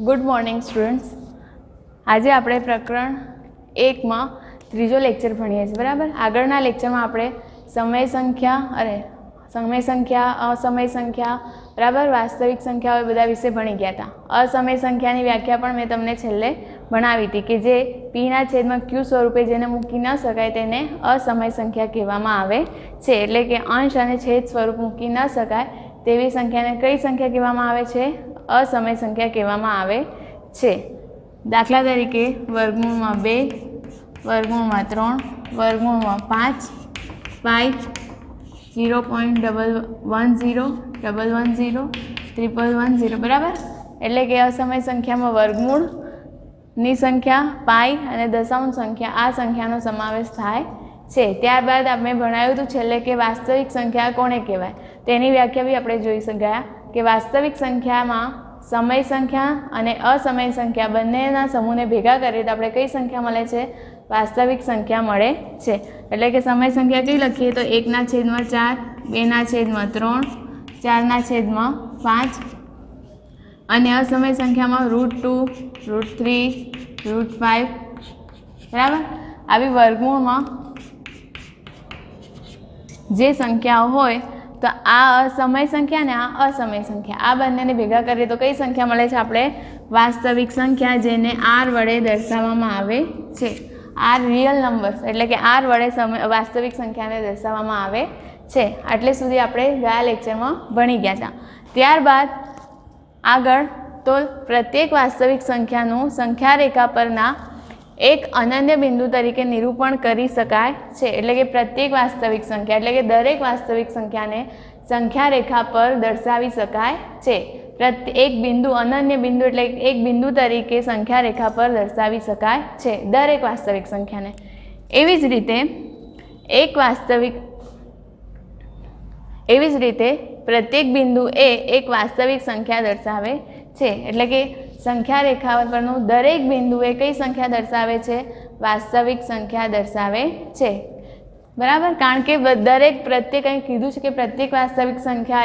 Good morning students. आज આપણે પ્રકરણ 1 માં ત્રીજો લેક્ચર ભણીએ છીએ, બરાબર। આગળના લેક્ચરમાં આપણે સમય સંખ્યા, અસમય સંખ્યા, બરાબર, વાસ્તવિક સંખ્યાઓ બધા વિશે ભણી ગયા હતા। અસમય સંખ્યાની વ્યાખ્યા પણ મેં તમને છેલ્લે ભણાવી હતી કે જે પીના છેદમાં ક્યુ સ્વરૂપે જેને મૂકી ન શકાય તેને અસમય સંખ્યા કહેવામાં આવે છે। એટલે કે અંશ અને છેદ સ્વરૂપ મૂકી ન શકાય તેવી સંખ્યાને કઈ સંખ્યા કહેવામાં આવે છે? असमय संख्या कहेवामां आवे छे। दाखला तरीके वर्गमूळमां 2, वर्गमूळमां 3, वर्गमूळमां 5, पाई 0.110, 110, 111, बराबर। एटले के असमय संख्यामां वर्गमूळनी संख्या, पाई अने दशांश संख्या आ संख्यानो समावेश थाय छे। त्यारबाद आपणे भणाव्युं हतुं छेल्ले के वास्तविक संख्या कोने कहेवाय तेनी व्याख्या बी आपणे जोई गया कि वास्तविक संख्या में समय संख्या और असमय संख्या बंनेना समूह ने भेगा करिए तो आपणे कई संख्या मळे छे? वास्तविक संख्या मळे छे। एटले के समय संख्या कई लखीए तो 1/4, 2/3, 4/5 अने असमय संख्या में √2, √3, √5, बराबर। आवी वर्गमूळ में जे संख्याओ होय तो आ असमय संख्या ने आ असमय संख्या आ बंने भेगा करिए तो कई संख्या मळे छे? आपणे वास्तविक संख्या जेने आर वडे दर्शाववामां आवे छे। आर रियल नंबर्स एटले के आर वडे वास्तविक संख्या ने दर्शाववामां आवे छे। आटले सुधी आपणे गया लेक्चरमां भणी गया हता। त्यारबाद आगळ तो प्रत्येक वास्तविक संख्यानुं संख्या रेखा परना एक अनन्य बिंदु तरीके निरूपण करी शकाय छे। एटले के प्रत्येक वास्तविक संख्या एटले के दरेक वास्तविक संख्या ने संख्या रेखा पर दर्शावी शकाय छे। एक बिंदु अनन्य बिंदु एटले एक बिंदु तरीके संख्या रेखा पर दर्शावी शकाय छे दरेक वास्तविक संख्या ने। एवी ज रीते प्रत्येक बिंदु ए एक वास्तविक संख्या दर्शावे छे। एटले के संख्या रेखा परनो दरेक बिंदु ए कई संख्या दर्शावे छे? वास्तविक संख्या दर्शावे छे, बराबर। कारण के दरेक प्रत्येक कहीं कीधुं छे के प्रत्येक वास्तविक संख्या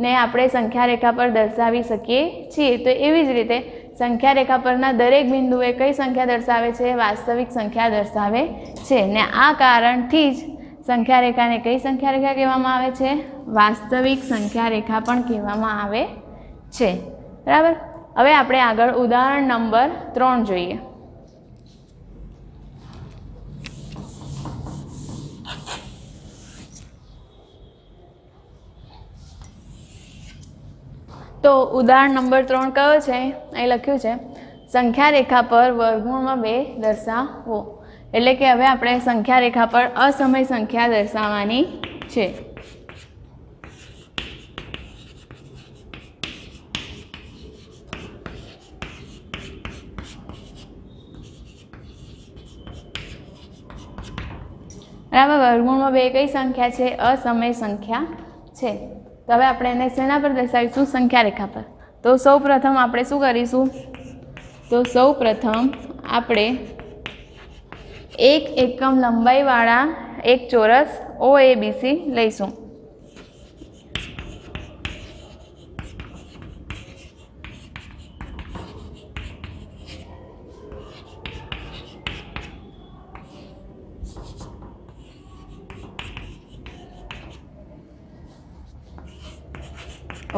ने आपणे संख्या रेखा पर दर्शावी शकीए छीए। तो एवी ज रीते संख्या रेखा परना दरेक बिंदु ए कई संख्या दर्शावे छे? वास्तविक संख्या दर्शावे छे। ने आ कारणथी ज संख्या रेखा ने कई संख्या रेखा कहेवामां आवे छे? वास्तविक संख्या रेखा पण कहेवामां आवे छे, बराबर। हवे आपणे आगळ उदाहरण नंबर 3 जोईए। तो उदाहरण नंबर 3 कयो छे? અહીં લખ્યું છે સંખ્યા રેખા પર વર્ગમૂળમાં 2 દર્શાવો। એટલે કે હવે આપણે સંખ્યા રેખા પર અસમય સંખ્યા દર્શાવવાની છે। बराबर। वर्गमूळ में 2 कई संख्या है? असमय संख्या है। तो हवे आपणे एने शेना पर दर्शावीशुं? संख्या रेखा पर। तो सौ प्रथम आपणे शुं करीशुं? तो सौ प्रथम आपणे 1 एकम लंबाई वाळा एक चोरस OABC लईशुं।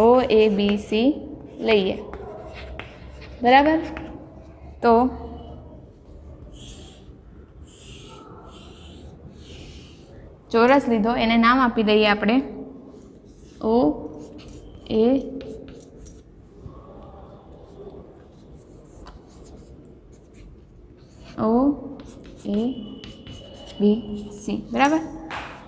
OABC लईए, बराबर। तो चोरस लीधो, एने नाम आपी दईए आपणे OABC, बराबर।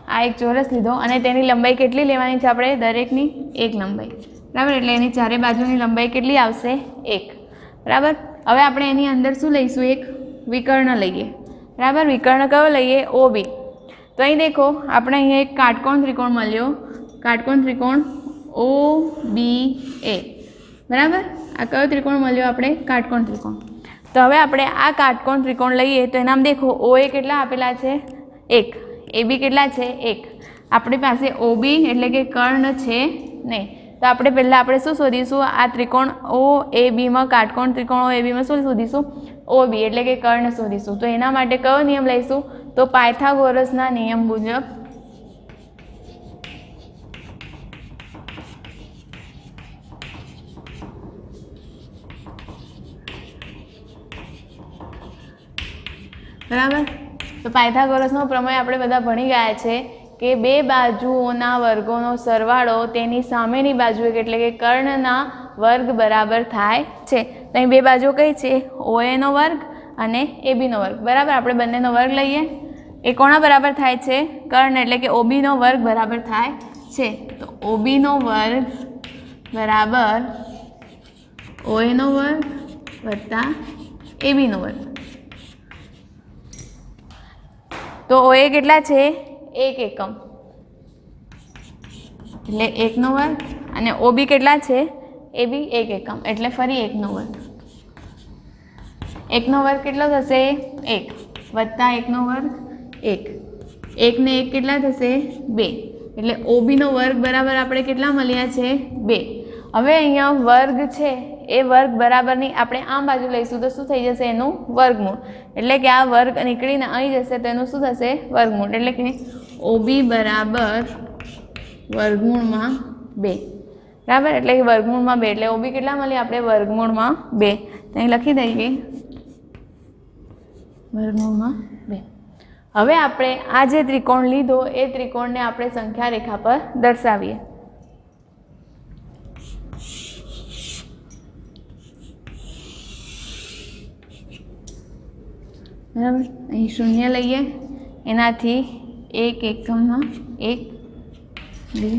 आ एक चोरस लीधो अने तेनी लंबाई केटली लेवानी छे आपणे? दरेकनी 1 लंबाई, बराबर। एटले एनी चारे बाजुनी लंबाई केटली आवशे? 1, बराबर। हवे आपणे एनी अंदर शुं लईशुं? एक विकर्ण लईए, बराबर। विकर्ण कयो लईए? OB। तो अहीं देखो आपणे अहीं एक काटकोण त्रिकोण मळ्यो, काटकोण त्रिकोण OBA, बराबर। आ कयो त्रिकोण मळ्यो आपणे? काटकोण त्रिकोण। तो हवे आपणे आ काटकोण त्रिकोण लईए तो एनाम देखो OA केटला आपेला छे? 1, AB केटला छे? 1। आपणी पासे OB एटले के कर्ण छे नहीं, તો આપણે પહેલાં આપણે શું શોધીશું? આ ત્રિકોણ ઓ એ બીમાં કાટકોણ ત્રિકોણ ઓ એ બીમાં શું શોધીશું? ઓ બી એટલે કે કર્ણ શોધીશું. તો એના માટે કયો નિયમ લઈશું? તો પાયથાગોરસના નિયમ મુજબ બરાબર. તો પાયથાગોરસનો પ્રમેય આપણે બધા ભણી ગયા છે કે બે બાજુઓના વર્ગોનો સરવાળો તેની સામેની બાજુએ એટલે કે કર્ણના વર્ગ બરાબર થાય છે. તો અહીં બે બાજુઓ કઈ છે? ઓએનો વર્ગ અને એબીનો વર્ગ. બરાબર. આપણે બંનેનો વર્ગ લઈએ. એ કોના બરાબર થાય છે? કર્ણ એટલે કે ઓબીનો વર્ગ બરાબર થાય છે. તો ઓબીનો વર્ગ બરાબર ઓએનો વર્ગ વત્તા એબીનો વર્ગ. તો ઓએ કેટલા છે? 1 એકમ એટલે 1નો વર્ગ અને ઓબી કેટલા છે? એબી 1 એકમ એટલે ફરી 1નો વર્ગ. 1નો વર્ગ કેટલો થશે? 1 વત્તા 1નો વર્ગ 1. 1 ને 1 કેટલા થશે? 2 એટલે ઓબીનો વર્ગ બરાબર આપણે કેટલા મળ્યા છે? 2. હવે અહીંયા વર્ગ છે એ વર્ગ બરાબરની આપણે આમ બાજુ લઈશું તો શું થઈ જશે? એનું વર્ગમૂળ. એટલે કે આ વર્ગ નીકળીને અહીં જશે તો એનું શું થશે? વર્ગમૂળ. એટલે કે ઓબી બરાબર વર્ગમૂળમાં 2. બરાબર. એટલે કે વર્ગમૂળમાં 2 એટલે ઓબી કેટલા મળે આપણે? વર્ગમૂળમાં 2. તો અહીં લખી દઈએ વર્ગમૂળમાં 2. હવે આપણે આ જે ત્રિકોણ લીધો એ ત્રિકોણને આપણે સંખ્યા રેખા પર દર્શાવીએ. બરાબર. અહીં 0 લઈએ. એનાથી 1 એકમમાં 1 2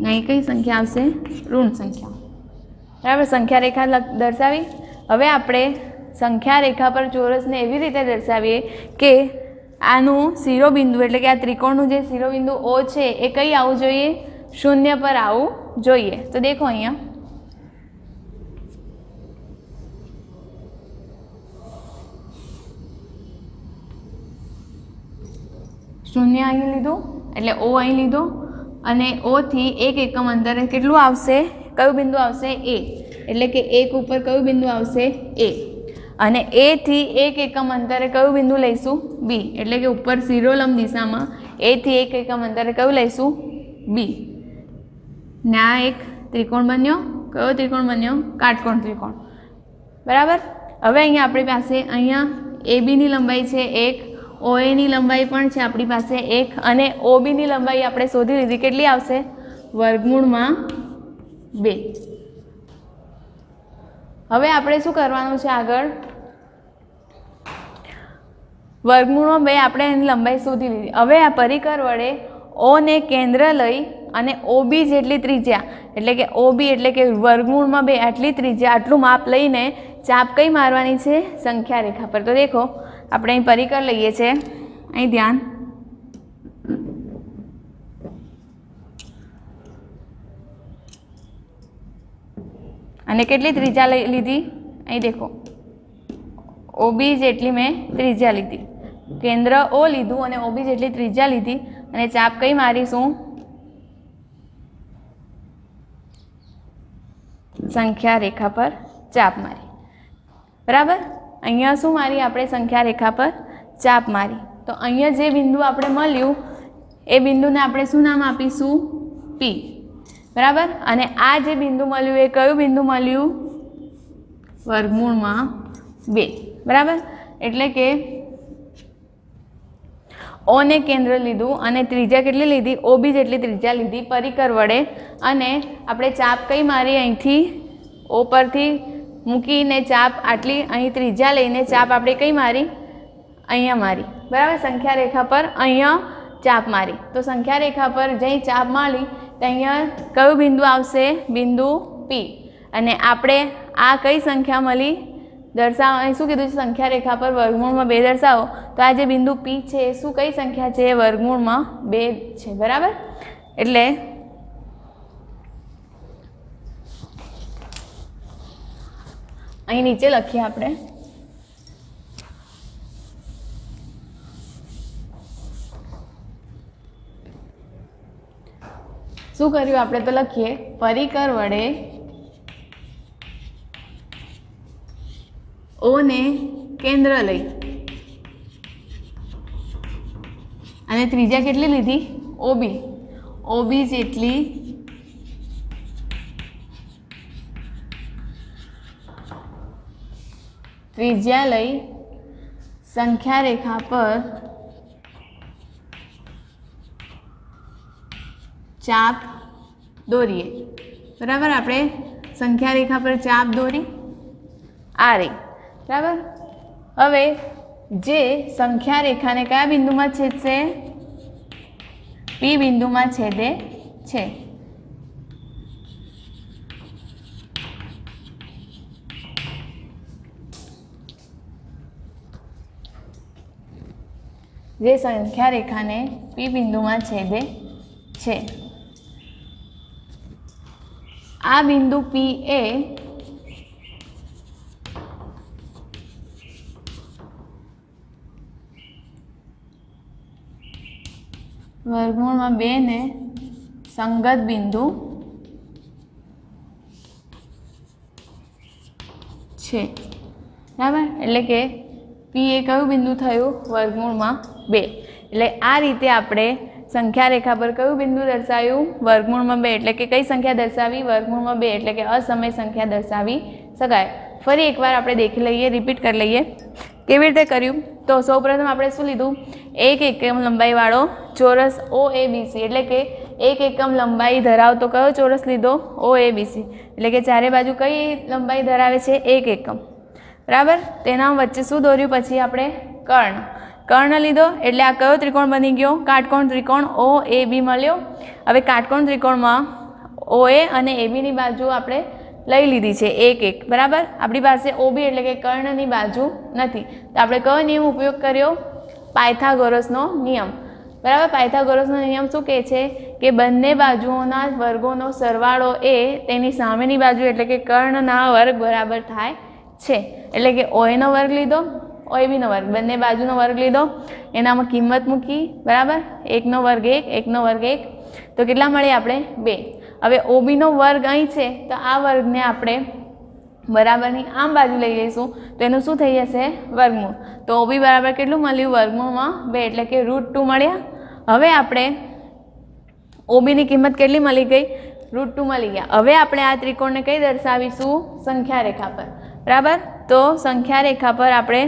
નહીં કઈ સંખ્યા આવશે? ઋણ સંખ્યા. બરાબર. સંખ્યા રેખા દર્શાવી. હવે આપણે સંખ્યા રેખા પર ચોરસને એવી રીતે દર્શાવીએ કે આનું શિરોબિંદુ એટલે કે આ ત્રિકોણનું જે શિરોબિંદુ ઓ છે એ કઈ આવવું જોઈએ? 0 પર આવવું જોઈએ. તો દેખો અહીંયા શૂન્ય અહીં લીધું એટલે ઓ અહીં લીધો અને ઓ થી 1 એકમ અંતરે કેટલું આવશે? કયું બિંદુ આવશે? એ. એટલે કે 1 ઉપર કયું બિંદુ આવશે? એ. અને એ થી 1 એકમ અંતરે કયું બિંદુ લઈશું? બી. એટલે કે ઉપર શિરોલંબ દિશામાં એ થી 1 એકમ અંતરે કયું લઈશું? બી. ને આ એક ત્રિકોણ બન્યો. કયો ત્રિકોણ બન્યો? કાટકોણ ત્રિકોણ. બરાબર. હવે અહીંયા આપણી પાસે અહીંયા એબીની લંબાઈ છે 1, ઓએની લંબાઈ પણ છે આપણી પાસે 1 અને ઓબીની લંબાઈ આપણે શોધી લીધી. કેટલી આવશે? વર્ગમૂળમાં 2. હવે આપણે શું કરવાનું છે આગળ? વર્ગમૂળમાં 2 આપણે એની લંબાઈ શોધી લીધી. હવે આ પરિકર વડે ઓ ને કેન્દ્ર લઈ અને ઓબી જેટલી ત્રિજ્યા એટલે કે ઓબી એટલે કે વર્ગમૂળમાં 2 આટલી ત્રિજ્યા આટલું માપ લઈને ચાપ કઈ મારવાની છે? સંખ્યા રેખા પર. તો દેખો આપણે અહીં પરિકર લઈએ છીએ. અહીં ધ્યાન. અને કેટલી ત્રિજ્યા લીધી? અહીં દેખો ઓબી જેટલી મેં ત્રિજ્યા લીધી. કેન્દ્ર ઓ લીધું અને ઓબી જેટલી ત્રિજ્યા લીધી અને ચાપ કઈ મારીશું? સંખ્યા રેખા પર ચાપ મારી. બરાબર. અહીંયા શું મારી આપણે? સંખ્યા રેખા પર ચાપ મારી. તો અહીંયા જે બિંદુ આપણે મળ્યું એ બિંદુને આપણે શું નામ આપીશું? પી. બરાબર. અને આ જે બિંદુ મળ્યું એ કયું બિંદુ મળ્યું? વર્ગમૂળમાં 2. બરાબર. એટલે કે ઓ ને કેન્દ્ર લીધું અને ત્રિજ્યા કેટલી લીધી? ઓબી જેટલી ત્રિજ્યા લીધી પરિકર વડે અને આપણે ચાપ કઈ મારી? અહીંથી ઓ પરથી મૂકીને ચાપ આટલી અહીં ત્રિજ્યા લઈને ચાપ આપણે કઈ મારી? અહીંયા મારી. બરાબર. સંખ્યા રેખા પર અહીંયા ચાપ મારી. તો સંખ્યા રેખા પર જઈ ચાપ મારી તો અહીંયા કયું બિંદુ આવશે? બિંદુ પી. અને આપણે આ કઈ સંખ્યા મળી? દર્શાવો. અહીં શું કીધું છે? સંખ્યા રેખા પર વર્ગમૂળમાં 2 દર્શાવો. તો આ જે બિંદુ પી છે એ શું કઈ સંખ્યા છે? વર્ગમૂળમાં 2 છે. બરાબર. એટલે અહીં નીચે લખીએ આપણે શું કર્યું આપણે તો લખીએ, પરિકર વડે ઓ ને કેન્દ્ર લઈ અને ત્રિજ્યા કેટલી લીધી, ઓબી, ઓબી જેટલી ત્રિજ્યા લઈ સંખ્યા રેખા પર ચાપ દોરીએ. બરાબર, આપણે સંખ્યા રેખા પર ચાપ દોરી આ રહી. બરાબર, હવે જે સંખ્યા રેખાને કયા બિંદુમાં છેદશે, પી બિંદુમાં છેદે છે. જે સંખ્યા રેખાને પી બિંદુમાં છેદે છે. આ બિંદુ પી એ વર્ગમૂળમાં 2 ને સંગત બિંદુ છે. બરાબર, એટલે કે પી એ કયું બિંદુ થયું, વર્ગમૂળમાં 2. એટલે આ રીતે આપણે સંખ્યા રેખા પર કયું બિંદુ દર્શાવ્યું, વર્ગમૂળમાં 2. એટલે કે કઈ સંખ્યા દર્શાવી, વર્ગમૂળમાં 2. એટલે કે અસમય સંખ્યા દર્શાવી શકાય. ફરી એકવાર આપણે દેખી લઈએ, રિપીટ કરી લઈએ કેવી રીતે કર્યું. તો સૌપ્રથમ આપણે શું લીધું, 1 એકમ લંબાઈવાળો ચોરસ OABC, એટલે કે 1 એકમ લંબાઈ ધરાવતો કયો ચોરસ લીધો, OABC. એટલે કે ચારે બાજુ કઈ લંબાઈ ધરાવે છે, 1 એકમ. બરાબર, તેના વચ્ચે શું દોર્યું, પછી આપણે કર્ણ લીધો. એટલે આ કયો ત્રિકોણ બની ગયો, કાટકોણ ત્રિકોણ OAB મળ્યો. હવે કાટકોણ ત્રિકોણમાં OA અને ABની બાજુ આપણે લઈ લીધી છે 1 1. બરાબર, આપણી પાસે OB એટલે કે કર્ણની બાજુ નથી, તો આપણે કયો નિયમ ઉપયોગ કર્યો, પાયથાગોરસનો નિયમ. બરાબર, પાયથાગોરસનો નિયમ શું કહે છે કે બંને બાજુઓના વર્ગોનો સરવાળો એ તેની સામેની બાજુ એટલે કે કર્ણના વર્ગ બરાબર થાય છે. એટલે કે OA નો વર્ગ લીધો, OAB નો વર્ગ, બંને બાજુનો વર્ગ લીધો, એનામાં કિંમત મૂકી. બરાબર, 1 નો વર્ગ 1, 1 નો વર્ગ 1, તો કેટલા મળે આપણે 2. હવે OB નો વર્ગ અહીં છે, તો આ વર્ગને આપણે બરાબરની આમ બાજુ લઈ જઈશું તો એનું શું થઈ જશે, વર્ગમૂળ. તો OB બરાબર કેટલું મળ્યું, વર્ગમૂળમાં 2, એટલે કે √2 મળ્યા. હવે આપણે OB ની કિંમત કેટલી મળી ગઈ, √2 મળી ગયા. હવે આપણે આ ત્રિકોણને કઈ દર્શાવીશું, સંખ્યા રેખા પર. બરાબર, તો સંખ્યા રેખા પર આપણે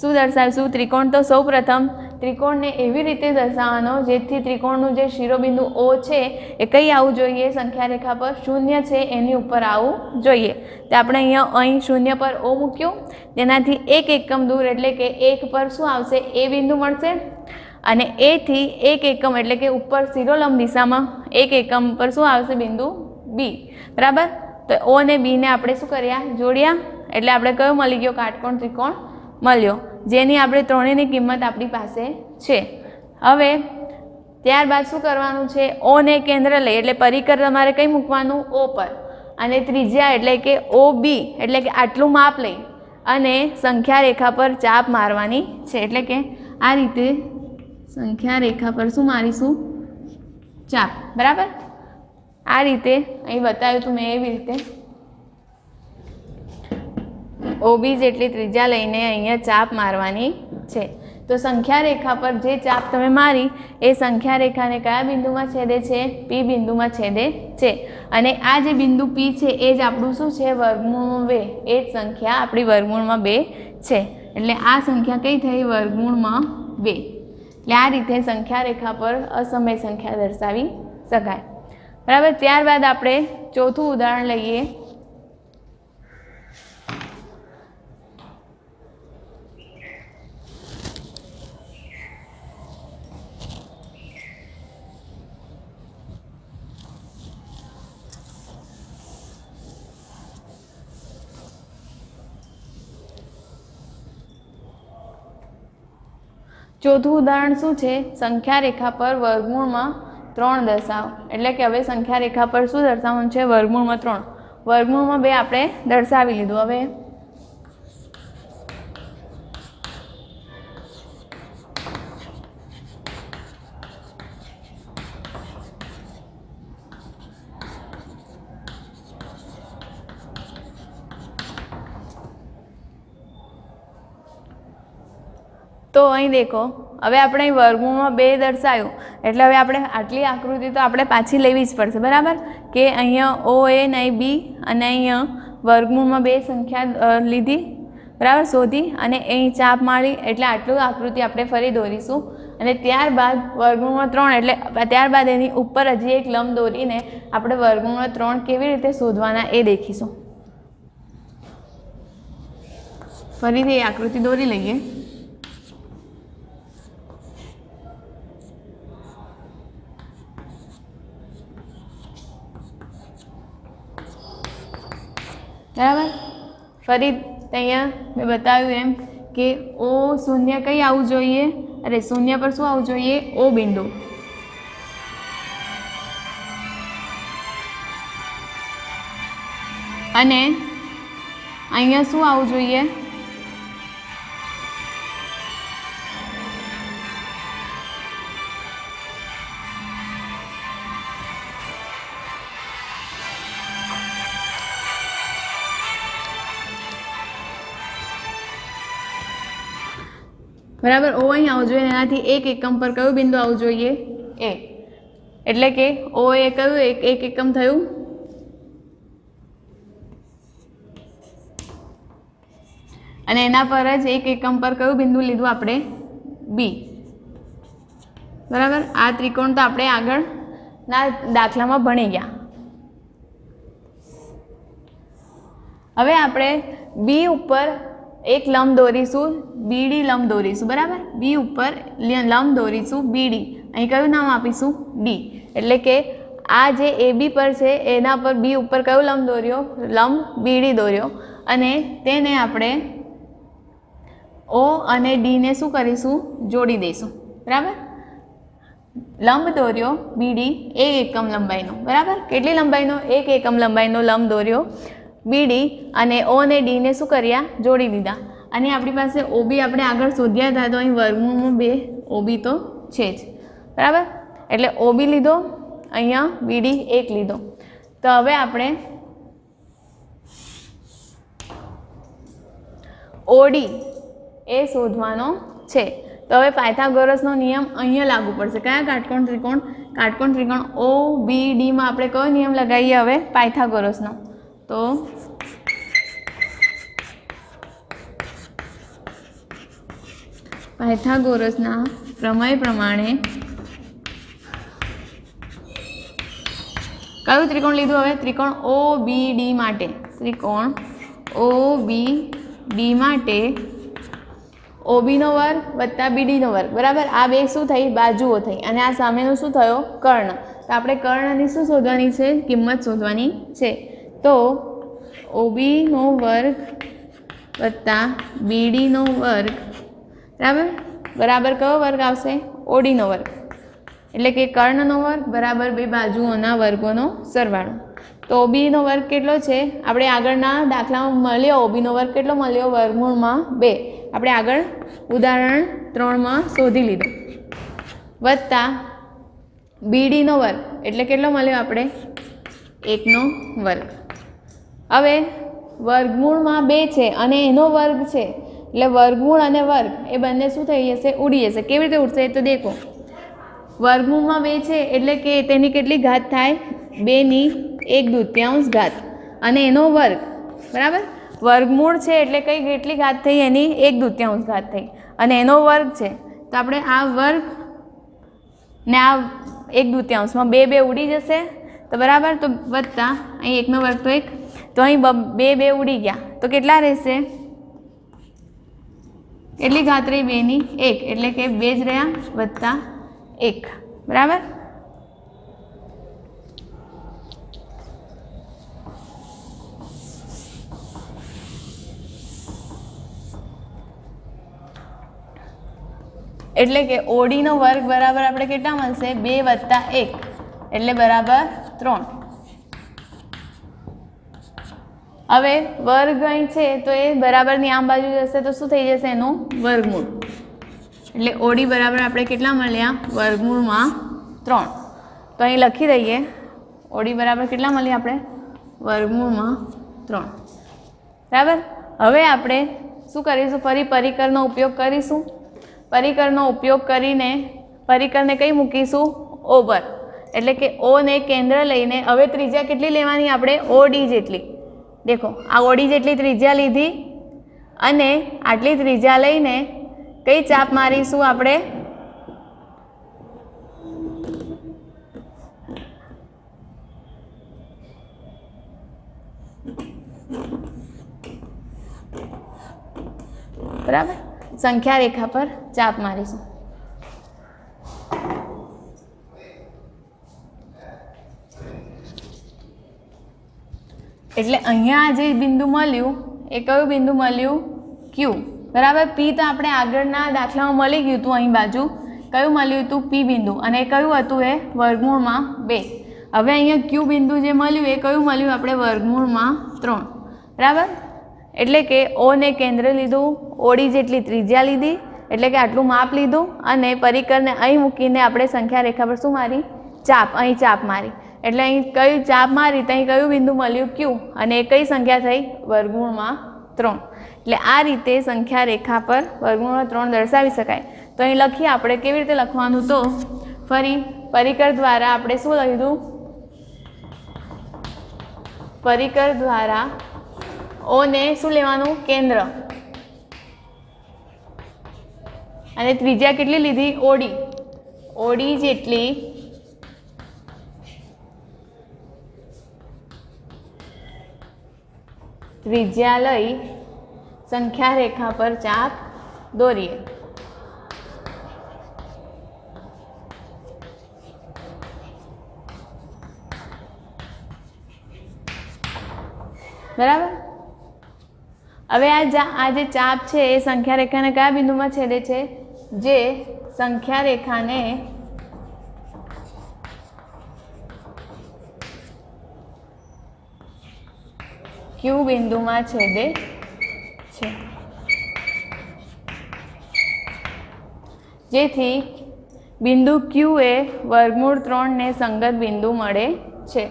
શું દર્શાવીશું, ત્રિકોણ. તો સૌ પ્રથમ ત્રિકોણને એવી રીતે દર્શાવવાનો જેથી ત્રિકોણનું જે શિરોબિંદુ O છે એ કઈ આવવું જોઈએ, સંખ્યા રેખા પર 0 છે એની ઉપર આવવું જોઈએ. તો આપણે અહીં 0 પર O મૂક્યું, તેનાથી 1 એકમ દૂર એટલે કે 1 પર શું આવશે, A બિંદુ મળશે. અને A થી 1 એકમ એટલે કે ઉપર શિરોલંબ દિશામાં 1 એકમ પર શું આવશે, બિંદુ B. બરાબર, તો O અને B ને આપણે શું કર્યા, જોડ્યા. એટલે આપણે કયો મળી ગયો, કાટકોણ ત્રિકોણ મળ્યો, જેની આપણે ત્રણેયની કિંમત આપણી પાસે છે. હવે ત્યારબાદ શું કરવાનું છે, O ને કેન્દ્ર લઈ એટલે પરિકર તમારે કઈ મૂકવાનું, O પર. અને ત્રિજ્યા એટલે કે OB એટલે કે આટલું માપ લઈ અને સંખ્યા રેખા પર ચાપ મારવાની છે. એટલે કે આ રીતે સંખ્યા રેખા પર શું મારીશું, ચાપ. બરાબર, આ રીતે અહીં બતાવ્યું તું મેં એવી રીતે OB જેટલી ત્રિજ્યા લઈને અહીંયા ચાપ મારવાની છે. તો સંખ્યા રેખા પર જે ચાપ તમે મારી એ સંખ્યા રેખાને કયા બિંદુમાં છેદે છે, P બિંદુમાં છેદે છે. અને આ જે બિંદુ P છે એ જ આપણું શું છે, વર્ગમૂળમાં 2. એ જ સંખ્યા આપણી વર્ગમૂળમાં 2 છે. એટલે આ સંખ્યા કઈ થઈ, વર્ગમૂળમાં 2. એટલે આ રીતે સંખ્યા રેખા પર અસમય સંખ્યા દર્શાવી શકાય. બરાબર, ત્યારબાદ આપણે ચોથું ઉદાહરણ લઈએ. ચોથું ઉદાહરણ શું છે, સંખ્યા રેખા પર વર્ગમૂળમાં 3 દર્શાવો. એટલે કે હવે સંખ્યા રેખા પર શું દર્શાવવાનું છે, વર્ગમૂળમાં 3. વર્ગમૂળમાં 2 આપણે દર્શાવી લીધું. હવે તો અહીં દેખો હવે આપણે વર્ગમૂળમાં 2 દર્શાવ્યું એટલે હવે આપણે આટલી આકૃતિ તો આપણે પાછી લેવી જ પડશે બરાબર કે અહીંયા ઓ એ અને અહીં બી અને અહીંયા વર્ગમૂળમાં 2 સંખ્યા લીધી બરાબર શોધી અને અહીં ચાપ મારી એટલે આટલું આકૃતિ આપણે ફરી દોરીશું અને ત્યારબાદ વર્ગમૂળમાં 3 એટલે ત્યારબાદ એની ઉપર હજી એક લંબ દોરીને આપણે વર્ગમૂળમાં 3 કેવી રીતે શોધવાના એ દેખીશું. ફરીથી એ આકૃતિ દોરી લઈએ. બરાબર ફરી અહીંયા મેં બતાવ્યું એમ કે ઓ શૂન્ય કઈ આવવું જોઈએ અરે શૂન્ય પર શું આવવું જોઈએ ઓ બિંદુ અને અહીંયા શું આવવું જોઈએ બરાબર ઓ અહીં આવવું જોઈએ એનાથી 1 એકમ પર કયું બિંદુ આવવું જોઈએ એ એટલે કે ઓ એ કયું 1 એકમ થયું અને એના પર જ 1 એકમ પર કયું બિંદુ લીધું આપણે બી બરાબર આ ત્રિકોણ તો આપણે આગળના દાખલામાં ભણી ગયા. હવે આપણે બી ઉપર એક લંબ દોરીશું બીડી લંબ દોરીશું બરાબર બી ઉપર લંબ દોરીશું બીડી અહીં કયું નામ આપીશું ડી એટલે કે આ જે એ બી પર છે એના પર બી ઉપર કયો લંબ દોર્યો લંબ બીડી દોર્યો અને તેને આપણે ઓ અને ડીને શું કરીશું જોડી દઈશું બરાબર લંબ દોર્યો બીડી 1 એકમ લંબાઈનો બરાબર કેટલી લંબાઈનો 1 એકમ લંબાઈનો લંબ દોર્યો બીડી અને ઓ અને ડીને શું કર્યા જોડી દીધા અને આપણી પાસે ઓબી આપણે આગળ શોધ્યા હતા તો અહીં વર્ગમૂળમાં 2 ઓબી તો છે જ બરાબર એટલે ઓબી લીધો અહીંયા બીડી 1 લીધો તો હવે આપણે ઓડી એ શોધવાનો છે તો હવે પાયથાગોરસનો નિયમ અહીંયા લાગુ પડશે કયા કાટકોણ ત્રિકોણ ઓ બી ડીમાં આપણે કયો નિયમ લગાવીએ હવે પાયથાગોરસનો તો પાયથાગોરસના પ્રમેય પ્રમાણે કયું ત્રિકોણ લીધું હવે ત્રિકોણ ઓ બી ડી માટે ત્રિકોણ ઓ બી ડી માટે ઓબીનો વર્ગ વત્તા બીડીનો વર્ગ બરાબર આ બે શું થઈ બાજુઓ થઈ અને આ સામેનું શું થયો કર્ણ તો આપણે કર્ણની શું શોધવાની છે કિંમત શોધવાની છે તો ઓબીનો વર્ગ વત્તા બીડીનો વર્ગ બરાબર કયો વર્ગ આવશે ઓડીનો વર્ગ એટલે કે કર્ણનો વર્ગ બરાબર બે બાજુઓના વર્ગોનો સરવાળો તો ઓબીનો વર્ગ કેટલો છે આપણે આગળના દાખલામાં મળ્યો ઓબીનો વર્ગ કેટલો મળ્યો વર્ગમૂળમાં 2 આપણે આગળ ઉદાહરણ 3માં શોધી લીધો વત્તા બીડીનો વર્ગ એટલે કેટલો મળ્યો આપણે 1નો વર્ગ હવે વર્ગમૂળમાં 2 છે અને એનો વર્ગ છે એટલે વર્ગમૂળ અને વર્ગ એ બંને શું થઈ જશે ઉડી જશે કેવી રીતે ઉડશે તો દેખો વર્ગમૂળમાં 2 છે એટલે કે તેની કેટલી ઘાત થાય 2ની 1/2 ઘાત અને એનો વર્ગ બરાબર વર્ગમૂળ છે એટલે કેટલી ઘાત થઈ એની 1/2 ઘાત થઈ અને એનો વર્ગ છે તો આપણે આ વર્ગ ને આ 1/2માં 2 ઉડી જશે તો બરાબર તો વત્તા અહીં 1નો વર્ગ તો 1 તો અહીં 2 ઉડી ગયા તો કેટલા રહેશે કેટલી ઘાત રહી 2ની 1 એટલે કે 2 જ રહ્યા વત્તા 1 બરાબર એટલે કે ઓડીનો વર્ગ બરાબર આપણે કેટલા મળશે 2 વત્તા 1 એટલે બરાબર 3 હવે વર્ગ અહીં છે તો એ બરાબરની આમ બાજુ જશે તો શું થઈ જશે એનું વર્ગમૂળ એટલે ઓડી બરાબર આપણે કેટલા મળ્યા વર્ગમૂળમાં 3 તો અહીં લખી દઈએ ઓડી બરાબર કેટલા મળ્યા આપણે વર્ગમૂળમાં 3 બરાબર હવે આપણે શું કરીશું ફરી પરિકરનો ઉપયોગ કરીશું પરિકરનો ઉપયોગ કરીને પરિકરને કઈ મૂકીશું ઓ પર, એટલે કે ઓ ને કેન્દ્ર લઈને હવે ત્રિજ્યા કેટલી લેવાની આપણે ઓડી જેટલી. દેખો આ ઓડી જેટલી ત્રિજ્યા લીધી અને આટલી ત્રિજ્યા લઈને કઈ ચાપ મારીશું આપણે બરાબર સંખ્યા રેખા પર ચાપ મારીશું. એટલે અહીંયા જે બિંદુ મળ્યું એ કયું બિંદુ મળ્યું ક્યુ. બરાબર પી તો આપણે આગળના દાખલામાં મળી ગયું હતું. અહીં બાજુ કયું મળ્યું હતું પી બિંદુ અને કયું હતું એ વર્ગમૂળમાં 2. હવે અહીંયા ક્યુ બિંદુ જે મળ્યું એ કયું મળ્યું આપણે વર્ગમૂળમાં 3. બરાબર એટલે કે ઓ ને કેન્દ્ર લીધું, ઓડી જેટલી ત્રિજ્યા લીધી એટલે કે આટલું માપ લીધું અને પરિકરને અહીં મૂકીને આપણે સંખ્યા રેખા પર શું મારી ચાપ, અહીં ચાપ મારી. એટલે અહીં કયું ચાપ મારી તો અહીં કયું બિંદુ મળ્યું ક્યુ અને એ કઈ સંખ્યા થઈ વર્ગમૂળમાં 3. એટલે આ રીતે સંખ્યા રેખા પર વર્ગમૂળમાં 3 દર્શાવી શકાય. તો અહીં લખીએ આપણે કેવી રીતે લખવાનું. તો ફરી પરિકર દ્વારા આપણે શું લીધું, પરિકર દ્વારા ઓ ને શું લેવાનું કેન્દ્ર અને ત્રિજ્યા કેટલી લીધી ઓડી, ઓડી જેટલી ત્રિજ્યા લઈ સંખ્યા રેખા પર ચાપ દોરીએ. બરાબર હવે આ જે ચાપ છે એ સંખ્યા રેખાને કયા બિંદુમાં છેદે છે, જે સંખ્યા રેખાને ક્યુ બિંદુમાં છેદે છે, જેથી બિંદુ ક્યુ એ વર્ગમૂળ 3 ને સંગત બિંદુ મળે છે.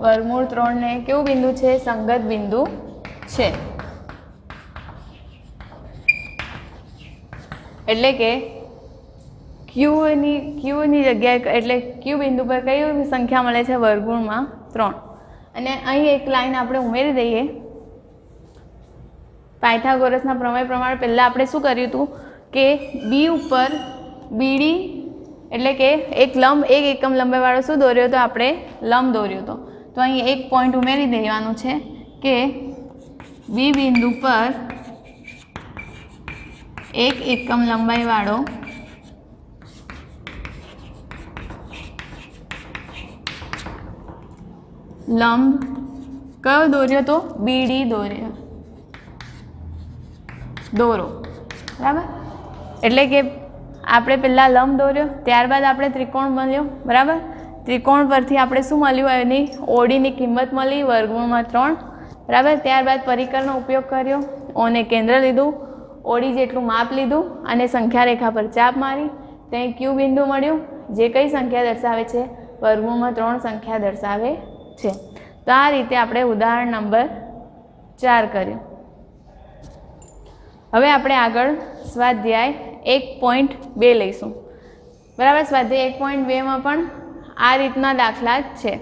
વર્ગમૂળ 3 ને કેવું બિંદુ છે સંગત બિંદુ છે. એટલે કે ક્યુની જગ્યાએ એટલે ક્યુ બિંદુ પર કઈ સંખ્યા મળે છે વર્ગમૂળમાં 3. અને અહીં એક લાઈન આપણે ઉમેરી દઈએ. પાયથાગોરસના પ્રમેય પ્રમાણે પહેલાં આપણે શું કર્યું હતું કે બી ઉપર બીડી એટલે કે એક એકમ લંબાઈવાળો શું દોર્યો હતો આપણે લંબ દોર્યો હતો. તો અહીં એક પોઈન્ટ ઉમેરી દેવાનું છે કે બી બિંદુ પર એક એકમ લંબાઈવાળો લંબ કયો દોર્યો તો બીડી દોરો. બરાબર એટલે કે આપણે પહેલાં લંબ દોર્યો, ત્યારબાદ આપણે ત્રિકોણ મળ્યો. બરાબર ત્રિકોણ પરથી આપણે શું મળ્યું એની ઓડીની કિંમત મળી વર્ગમૂળમાં 3. બરાબર ત્યારબાદ પરિકરનો ઉપયોગ કર્યો, ઓને કેન્દ્ર લીધું, ઓડી જેટલું માપ લીધું અને સંખ્યા રેખા પર ચાપ મારી. ત્યાં ક્યુ બિંદુ મળ્યું જે કઈ સંખ્યા દર્શાવે છે વર્ગમૂળમાં 3 સંખ્યા દર્શાવે છે. તો આ રીતે આપણે ઉદાહરણ નંબર 4 કર્યું. હવે આપણે આગળ સ્વાધ્યાય 1.2 લઈશું. બરાબર સ્વાધ્યાય 1.2માં પણ આ રીતના દાખલા જ છે.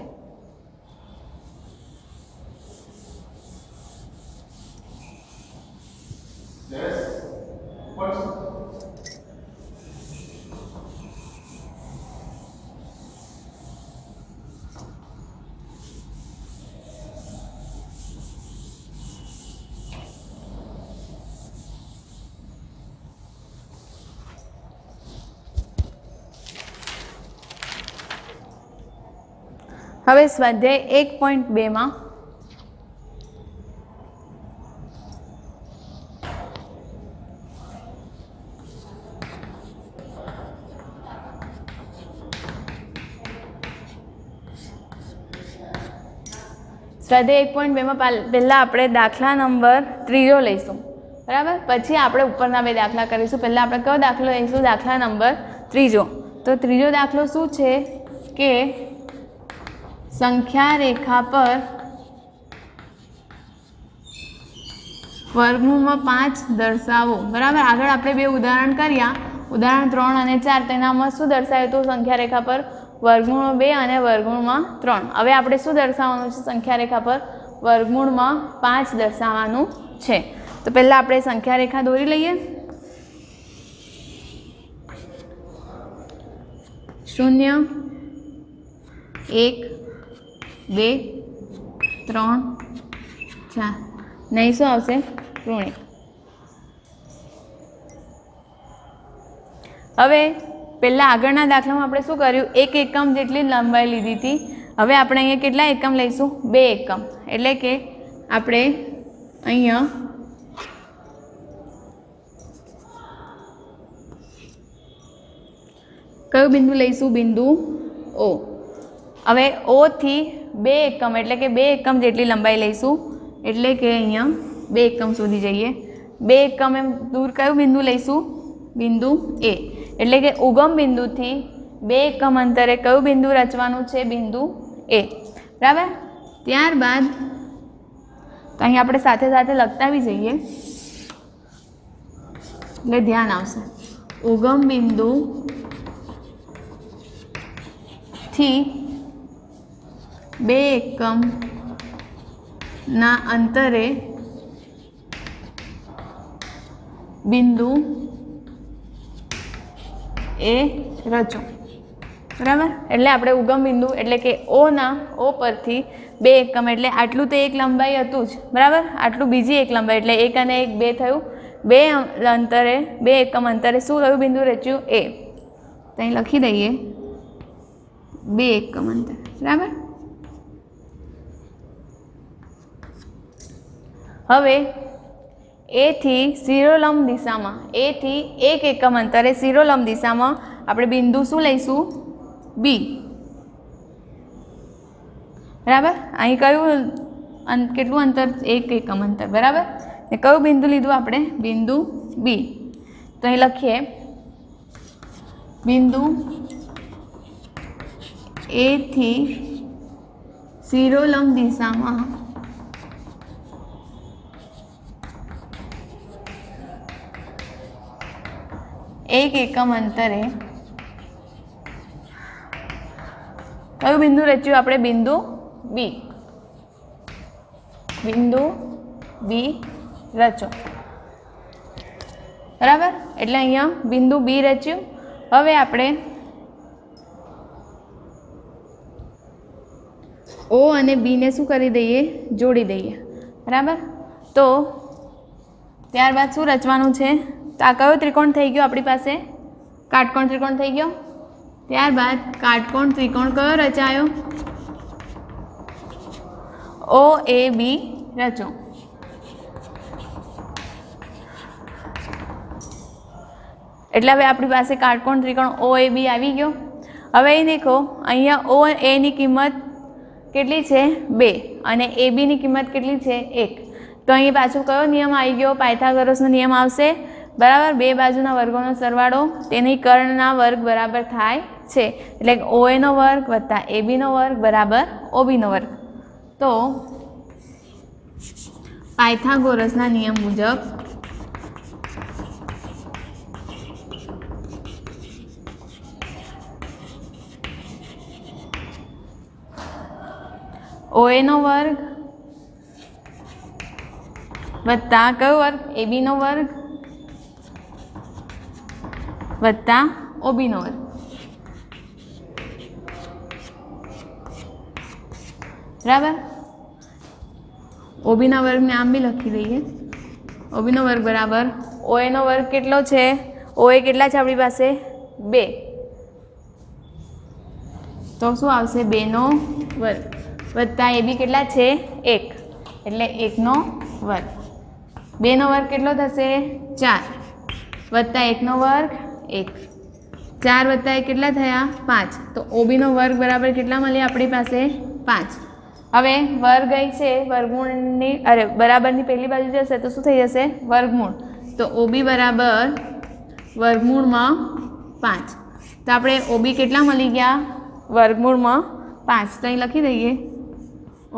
હવે સ્વાધ્યાય 1.2માં સ્વાધ્યાય 1.2માં પહેલાં આપણે દાખલા નંબર 3 લઈશું. બરાબર પછી આપણે ઉપરના 2 દાખલા કરીશું. પહેલાં આપણે કયો દાખલો લઈશું દાખલા નંબર 3. તો ત્રીજો દાખલો શું છે કે સંખ્યા રેખા પર વર્ગમૂળમાં 5 દર્શાવો। બરાબર, આગળ આપણે બે ઉદાહરણ કર્યા, ઉદાહરણ 3 અને 4, તેનામાં શું દર્શાવ્યું હતું? સંખ્યા રેખા પર વર્ગમૂળમાં 2 અને વર્ગમૂળમાં 3। હવે આપણે શું દર્શાવવાનું છે? સંખ્યા રેખા પર વર્ગમૂળમાં 5 દર્શાવવાનું છે। તો પહેલાં આપણે સંખ્યા રેખા દોરી લઈએ। 0 1 2 3 4, નહીં શું આવશે? ઋણિક। હવે પહેલાં આગળના દાખલામાં આપણે શું કર્યું? 1 એકમ જેટલી લંબાઈ લીધી હતી। હવે આપણે અહીંયા કેટલા એકમ લઈશું? 2 એકમ। એટલે કે આપણે અહીંયા કયું બિંદુ લઈશું? બિંદુ O। હવે O થી 2 એકમ એટલે કે 2 એકમ જેટલી લંબાઈ લઈશું। એટલે કે અહીંયા 2 એકમ સુધી જઈએ। 2 એકમ એમ દૂર કયું બિંદુ લઈશું? બિંદુ A। એટલે કે ઉગમ બિંદુથી 2 એકમ અંતરે કયું બિંદુ રચવાનું છે? બિંદુ A। બરાબર, ત્યારબાદ તો અહીં આપણે સાથે સાથે લખતા બી જઈએ એટલે ધ્યાન આવશે। ઉગમ બિંદુ થી 2 એકમ ના અંતરે બિંદુ એ રચો। બરાબર, એટલે આપણે ઉગમ બિંદુ એટલે કે O પરથી 2 એકમ એટલે આટલું તો એક લંબાઈ હતું જ। બરાબર, આટલું બીજી એક લંબાઈ એટલે 1 અને 1 2 થયું। 2 અંતરે 2 એકમ અંતરે શું થયું? બિંદુ રચ્યું A। તો અહીં લખી દઈએ 2 એકમ અંતર। બરાબર, હવે A થી શિરોલંબ દિશામાં, A થી 1 એકમ અંતરે શિરોલંબ દિશામાં આપણે બિંદુ શું લઈશું? B। બરાબર, અહીં કયું કેટલું અંતર? 1 એકમ અંતર। બરાબર, ને કયું બિંદુ લીધું આપણે? બિંદુ B। તો અહીં લખીએ બિંદુ A થી શિરોલંબ દિશામાં 1 એકમ અંતરે કયું બિંદુ રચ્યું આપણે? બિંદુ B। બિંદુ B રચો। બરાબર, એટલે અહીંયા બિંદુ B રચ્યું। હવે આપણે O અને B ને શું કરી દઈએ? જોડી દઈએ। બરાબર, તો ત્યારબાદ શું રચવાનું છે? તો આ કયો ત્રિકોણ થઈ ગયો આપણી પાસે? કાટકોણ ત્રિકોણ થઈ ગયો। ત્યારબાદ કાટકોણ ત્રિકોણ કયો રચાયો? OAB રચો। એટલે હવે આપણી પાસે કાટકોણ ત્રિકોણ OAB આવી ગયો। હવે અહીં દેખો, અહીંયા OA ની કિંમત કેટલી છે? 2 અને AB ની કિંમત કેટલી છે? 1। તો અહીં પાછું કયો નિયમ આવી ગયો? પાયથાગોરસનો નિયમ આવશે। બરાબર, 2 બાજુના વર્ગોનો સરવાળો તેની કર્ણના વર્ગ બરાબર થાય છે। એટલે OA નો વર્ગ વત્તા AB નો વર્ગ બરાબર OB નો વર્ગ। તો પાયથાગોરસના નિયમ મુજબ OA નો વર્ગ વત્તા કયો વર્ગ? AB નો વર્ગ વત્તા OB નો વર્ગ। બરાબર, OB ના વર્ગને આમ બી લખી દઈએ। OB નો વર્ગ બરાબર OA નો વર્ગ કેટલો છે? OA કેટલા છે આપણી પાસે? 2। તો શું આવશે? 2 નો વર્ગ વત્તા AB કેટલા છે? 1 એટલે 1 નો વર્ગ। 2 નો વર્ગ કેટલો થશે? 4 વત્તા 1 નો વર્ગ 1। 4 વત્તા 1 કેટલા થયા? 5। તો OB નો વર્ગ બરાબર કેટલા મળ્યા આપણી પાસે? 5। હવે વર્ગ અહીં છે, વર્ગમૂળની બરાબરની પહેલી બાજુ જશે તો શું થઈ જશે? વર્ગમૂળ। તો OB બરાબર વર્ગમૂળમાં 5। તો આપણે OB કેટલા મળી ગયા? વર્ગમૂળમાં 5 તો અહીં લખી દઈએ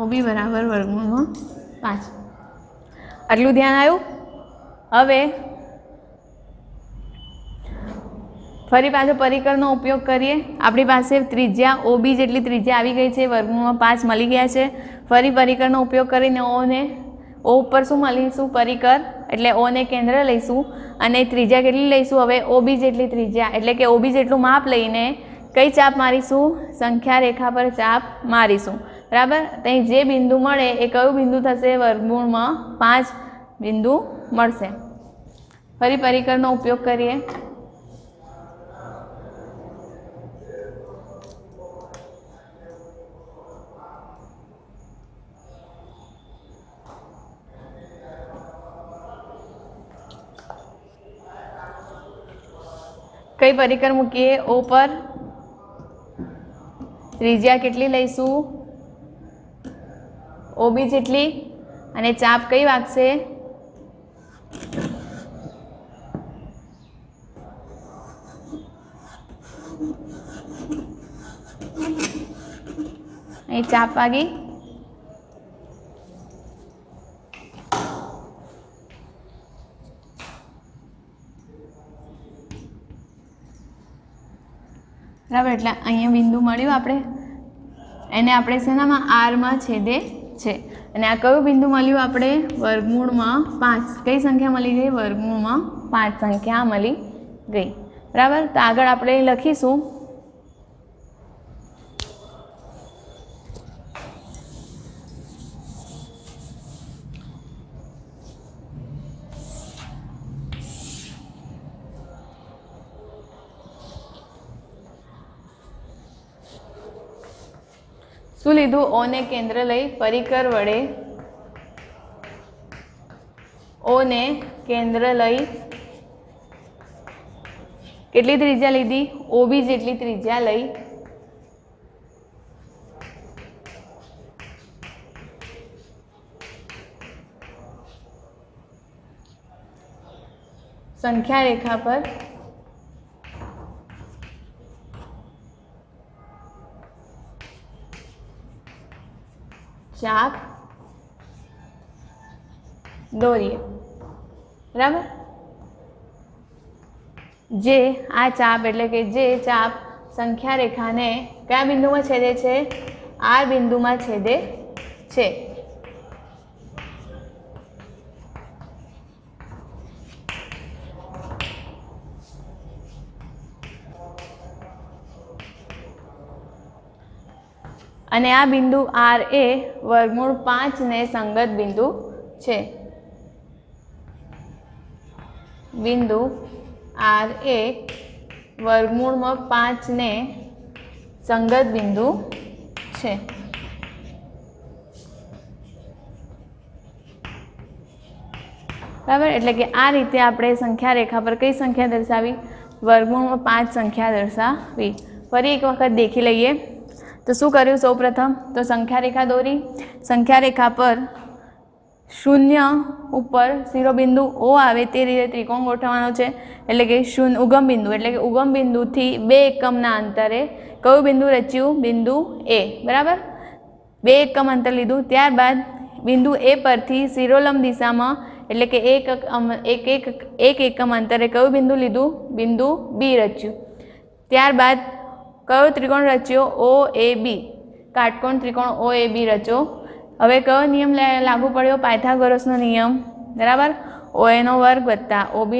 OB બરાબર વર્ગમૂળમાં 5. આટલું ધ્યાન આવ્યું. હવે ફરી પાછો પરિકરનો ઉપયોગ કરીએ. આપણી પાસે ત્રિજ્યા OB જેટલી ત્રિજ્યા આવી ગઈ છે, વર્ગમૂળમાં 5 મળી ગયા છે. ફરી પરિકરનો ઉપયોગ કરીને O ઉપર શું મળીશું? પરિકર, એટલે O ને કેન્દ્ર લઈશું અને ત્રિજ્યા કેટલી લઈશું? હવે OB જેટલી ત્રિજ્યા, એટલે કે OB જેટલું માપ લઈને કઈ ચાપ મારીશું? સંખ્યા રેખા પર ચાપ મારીશું. બરાબર. ત્યાં જે બિંદુ મળે એ કયું બિંદુ થશે? વર્ગમૂળમાં 5 બિંદુ મળશે. ફરી પરિકરનો ઉપયોગ કરીએ. કઈ પરિકર મૂકીએ? O પર ત્રિજ્યા કેટલી લઈશું? OB જેટલી, અને ચાપ કઈ વાગશે? અહીં ચાપ વાગી. બરાબર. એટલે અહીંયા બિંદુ મળ્યું આપણે, એને આપણે શેનામાં? R છેદે છે. અને આ કયું બિંદુ મળ્યું આપણે? વર્ગમૂળમાં 5. કઈ સંખ્યા મળી ગઈ? વર્ગમૂળમાં 5 સંખ્યા મળી ગઈ. બરાબર. તો આગળ આપણે લખીશું શું લીધું? O ને કેન્દ્ર લઈ પરિકર વડે O ને કેન્દ્ર લઈ કેટલી ત્રિજ્યા લીધી? OB જેટલી ત્રિજ્યા લઈ સંખ્યા રેખા પર ચાપ દોરીએ. બરાબર. જે આ ચાપ, એટલે કે જે ચાપ સંખ્યા રેખાને કયા બિંદુમાં છેદે છે? R બિંદુમાં છેદે છે. અને આ બિંદુ R એ વર્ગમૂળ 5 ને સંગત બિંદુ છે. બિંદુ R એ વર્ગમૂળમાં 5 ને સંગત બિંદુ છે. બરાબર. એટલે કે આ રીતે આપણે સંખ્યા રેખા પર કઈ સંખ્યા દર્શાવી? વર્ગમૂળમાં 5 સંખ્યા દર્શાવી. ફરી એક વખત દેખી લઈએ. તો શું કર્યું? સૌ પ્રથમ તો સંખ્યા રેખા દોરી. સંખ્યા રેખા પર 0 ઉપર શિરોબિંદુ O આવે તે રીતે ત્રિકોણ ગોઠવવાનો છે. એટલે કે ઉગમ બિંદુ, એટલે કે ઉગમ બિંદુથી 2 એકમના અંતરે કયું બિંદુ રચ્યું? બિંદુ A. બરાબર. 2 એકમ અંતર લીધું. ત્યારબાદ બિંદુ A પરથી શિરોલંબ દિશામાં, એટલે કે એક એકમ અંતરે કયું બિંદુ લીધું? બિંદુ B રચ્યું. ત્યારબાદ કયો ત્રિકોણ રચ્યો? OAB. કાટકોણ ત્રિકોણ OAB રચ્યો. હવે કયો નિયમ લાગુ પડ્યો? પાયથાગોરસનો નિયમ. બરાબર. OA નો વર્ગ વત્તા AB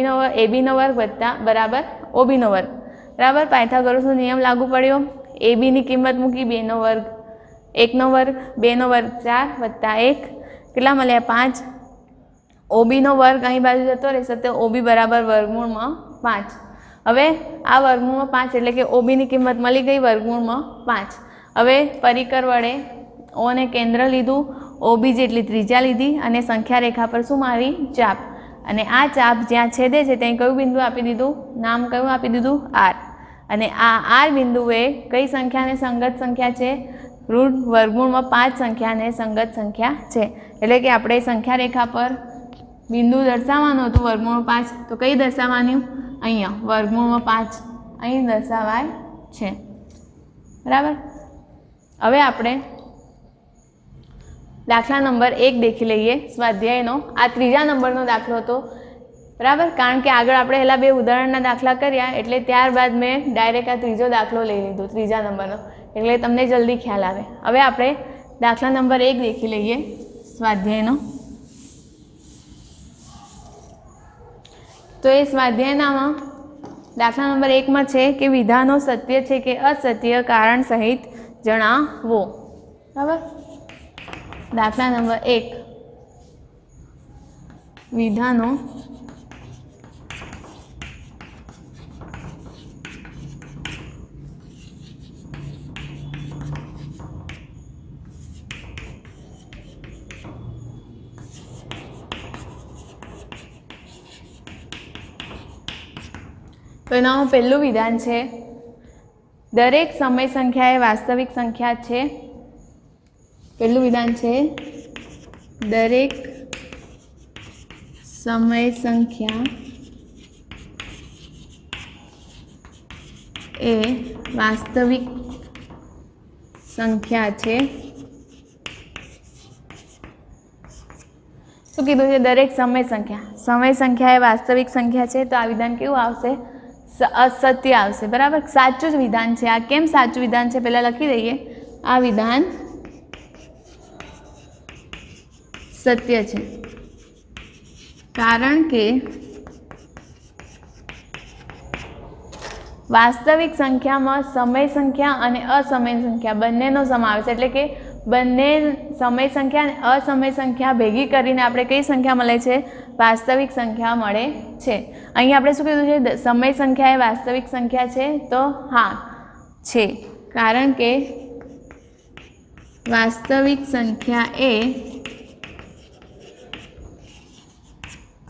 નો વર્ગ વત્તા બરાબર OB નો વર્ગ. બરાબર. પાયથાગોરસનો નિયમ લાગુ પડ્યો. AB ની કિંમત મૂકી 2 નો વર્ગ, 1 નો વર્ગ, 2 નો વર્ગ 4 વત્તા 1 કેટલા મળ્યા? 5. OB નો વર્ગ અહીં બાજુ જતો રહેશે તો OB બરાબર વર્ગમૂળમાં 5. હવે આ વર્ગમૂળમાં 5 એટલે કે OB ની કિંમત મળી ગઈ વર્ગમૂળમાં 5. હવે પરિકર વડે O ને કેન્દ્ર લીધું, OB જેટલી ત્રિજ્યા લીધી અને સંખ્યા રેખા પર શું મારી? ચાપ. અને આ ચાપ જ્યાં છેદે છે ત્યાં કયું બિંદુ આપી દીધું? નામ કયું આપી દીધું? R. અને આ R બિંદુએ કઈ સંખ્યાને સંગત સંખ્યા છે? રૂટ વર્ગમૂળમાં 5 સંખ્યાને સંગત સંખ્યા છે. એટલે કે આપણે સંખ્યા રેખા પર બિંદુ દર્શાવવાનું હતું વર્ગમૂળ 5, તો કઈ દર્શાવવાનું? અહીંયા વર્ગમૂળમાં 5 અહીં દર્શાવાય છે. બરાબર. હવે આપણે દાખલા નંબર 1 દેખી લઈએ સ્વાધ્યાયનો. આ ત્રીજા નંબરનો દાખલો હતો, બરાબર, કારણ કે આગળ આપણે પહેલાં 2 ઉદાહરણના દાખલા કર્યા એટલે ત્યારબાદ મેં ડાયરેક્ટ આ ત્રીજો દાખલો લઈ લીધો, ત્રીજા નંબરનો, એટલે તમને જલ્દી ખ્યાલ આવે. હવે આપણે દાખલા નંબર 1 દેખી લઈએ સ્વાધ્યાયનો. તો એ સ્વાધ્યાયનામાં દાખલા નંબર 1માં છે કે વિધાનો સત્ય છે કે અસત્ય કારણ સહિત જણાવો. બરાબર, દાખલા નંબર 1, વિધાનો તો એનામાં પહેલું વિધાન છે દરેક સમય સંખ્યા એ વાસ્તવિક સંખ્યા છે. પહેલું વિધાન છે દરેક સમય સંખ્યા એ વાસ્તવિક સંખ્યા છે. શું કીધું છે? દરેક સમય સંખ્યા એ વાસ્તવિક સંખ્યા છે. તો આ વિધાન કેવું આવશે? અસત્ય આવશે. બરાબર, સાચું જ વિધાન છે. આ કેમ સાચું વિધાન છે પહેલાં લખી દઈએ. આ વિધાન સત્ય છે કારણ કે વાસ્તવિક સંખ્યામાં સમય સંખ્યા અને અસમય સંખ્યા બંનેનો સમાવેશ, એટલે કે બંને સમય સંખ્યા અને અસમય સંખ્યા ભેગી કરીને આપણે કઈ સંખ્યા મળે છે? વાસ્તવિક સંખ્યા મળે છે. અહીં આપણે શું કીધું છે? સમય સંખ્યા એ વાસ્તવિક સંખ્યા છે. તો હા છે, કારણ કે વાસ્તવિક સંખ્યા એ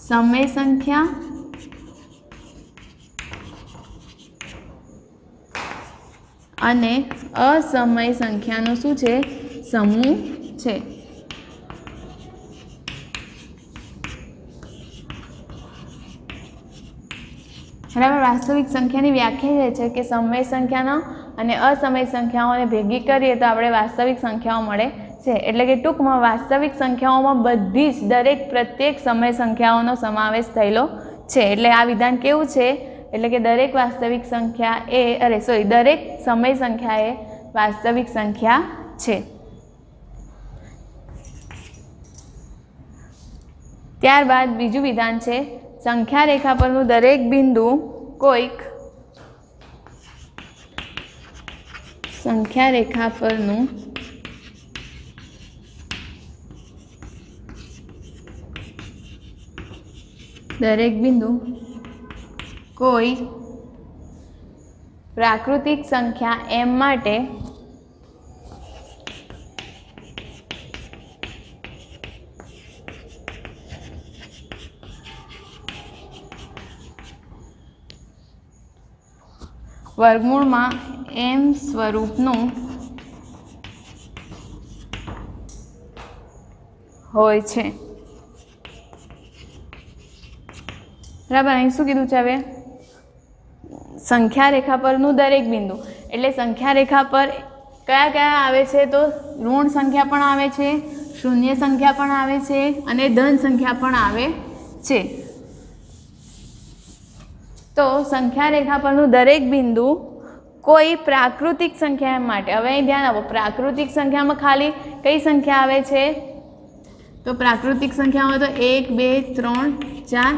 સમય સંખ્યા અને અસમય સંખ્યાનો શું છે? સમૂહ છે. બરાબર, વાસ્તવિક સંખ્યાની વ્યાખ્યા એ છે કે સમય સંખ્યાનો અને અસમય સંખ્યાઓને ભેગી કરીએ તો આપણે વાસ્તવિક સંખ્યાઓ મળે છે. એટલે કે ટૂંકમાં વાસ્તવિક સંખ્યાઓમાં બધી જ પ્રત્યેક સમય સંખ્યાઓનો સમાવેશ થયેલો છે. એટલે આ વિધાન કેવું છે? એટલે કે દરેક વાસ્તવિક સંખ્યા દરેક સમય સંખ્યા એ વાસ્તવિક સંખ્યા છે. ત્યારબાદ બીજું વિધાન છે સંખ્યા રેખા પરનું દરેક બિંદુ કોઈક સંખ્યા રેખા પરનું દરેક બિંદુ કોઈ પ્રાકૃતિક સંખ્યા m માટે વર્ગમૂળમાં m સ્વરૂપનું હોય છે. બરાબર, અહીં શું કીધું છે? હવે સંખ્યા રેખા પરનું દરેક બિંદુ, એટલે સંખ્યા રેખા પર કયા કયા આવે છે? તો ઋણ સંખ્યા પણ આવે છે, શૂન્ય સંખ્યા પણ આવે છે અને ધન સંખ્યા પણ આવે છે. તો સંખ્યા રેખા પરનું દરેક બિંદુ કોઈ પ્રાકૃતિક સંખ્યા માટે, હવે અહીં ધ્યાન આપો, પ્રાકૃતિક સંખ્યામાં ખાલી કઈ સંખ્યા આવે છે? તો પ્રાકૃતિક સંખ્યામાં તો 1 2 3 4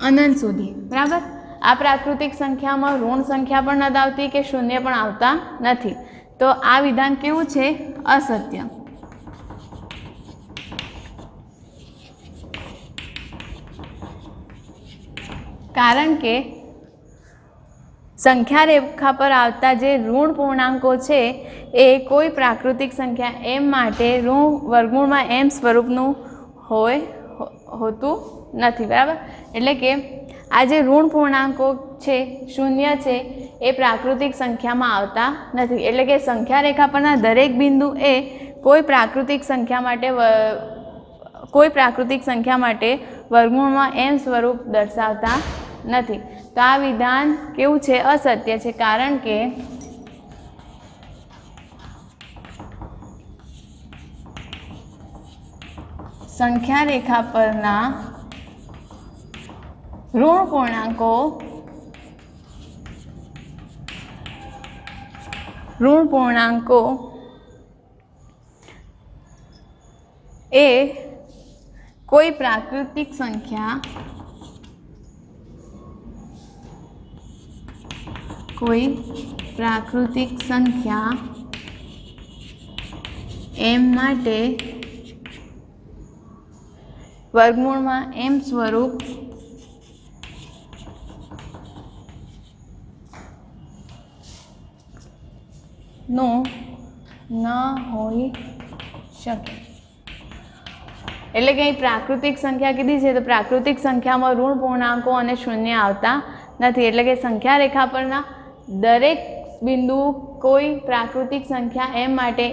અનંત સુધી. બરાબર, આ પ્રાકૃતિક સંખ્યામાં ઋણ સંખ્યા પણ નથી આવતી કે શૂન્ય પણ આવતા નથી. તો આ વિધાન કેવું છે? અસત્ય. કારણ કે સંખ્યા રેખા પર આવતા જે ઋણ પૂર્ણાંકો છે એ કોઈ પ્રાકૃતિક સંખ્યા m માટે વર્ગમૂળમાં m સ્વરૂપનું હોતું નથી. બરાબર, એટલે કે આ જે ઋણ પૂર્ણાંકો છે, શૂન્ય છે, એ પ્રાકૃતિક સંખ્યામાં આવતા નથી. એટલે કે સંખ્યા રેખા પરના દરેક બિંદુ એ કોઈ પ્રાકૃતિક સંખ્યા માટે વર્ગમૂળમાં m સ્વરૂપ દર્શાવતા નથી. તો આ વિધાન કેવું છે? અસત્ય છે. કારણ કે સંખ્યા રેખા પરના ઋણ પૂર્ણાંકો એ કોઈ પ્રાકૃતિક સંખ્યા m માટે વર્ગમૂળમાં m સ્વરૂપ નું ન હોઈ શકે। એટલે કે અહીં પ્રાકૃતિક સંખ્યા કીધી છે તો પ્રાકૃતિક સંખ્યામાં ઋણ પૂર્ણાંકો અને શૂન્ય આવતા નથી। એટલે કે સંખ્યા રેખા પરના દરેક બિંદુ કોઈ પ્રાકૃતિક સંખ્યા m માટે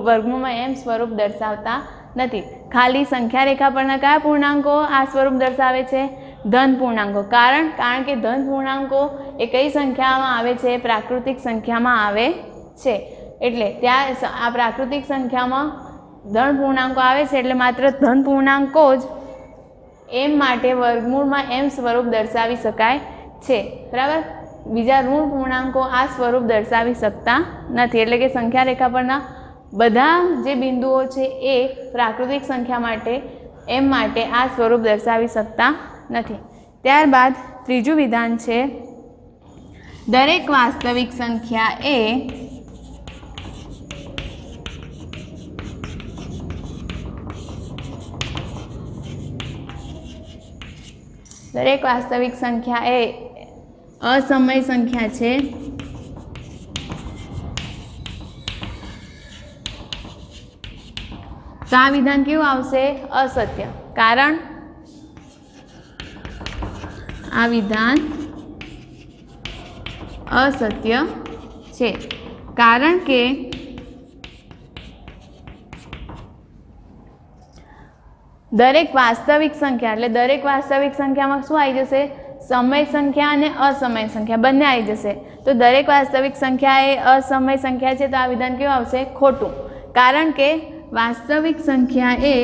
વર્ગમૂળમાં m સ્વરૂપ દર્શાવતા નથી। ખાલી સંખ્યા રેખા પરના કયા પૂર્ણાંકો આ સ્વરૂપ દર્શાવે છે? ધન પૂર્ણાંકો। કારણ કે ધન પૂર્ણાંકો એ કઈ સંખ્યામાં આવે છે? પ્રાકૃતિક સંખ્યામાં આવે છે। એટલે ત્યાં આ પ્રાકૃતિક સંખ્યામાં ધન પૂર્ણાંકો આવે છે એટલે માત્ર ધન પૂર્ણાંકો જ m માટે વર્ગમૂળમાં m સ્વરૂપ દર્શાવી શકાય છે। બરાબર? બીજા ઋણ પૂર્ણાંકો આ સ્વરૂપ દર્શાવી શકતા નથી। એટલે કે સંખ્યા રેખા પરના બધા જે બિંદુઓ છે એ પ્રાકૃતિક સંખ્યા માટે m માટે આ સ્વરૂપ દર્શાવી શકતા નથી। ત્યારબાદ ત્રીજું વિધાન છે દરેક વાસ્તવિક સંખ્યા એ અસમય સંખ્યા છે તો આ વિધાન કેવું આવશે? અસત્ય। કારણ આ વિધાન અસત્ય છે કારણ કે દરેક વાસ્તવિક સંખ્યા એટલે દરેક વાસ્તવિક સંખ્યામાં શું આવી જશે? સમય સંખ્યા અને અસમય સંખ્યા બંને આવી જશે। તો દરેક વાસ્તવિક સંખ્યા એ અસમય સંખ્યા છે તો આ વિધાન કેવું આવશે? ખોટું। કારણ કે વાસ્તવિક સંખ્યા એ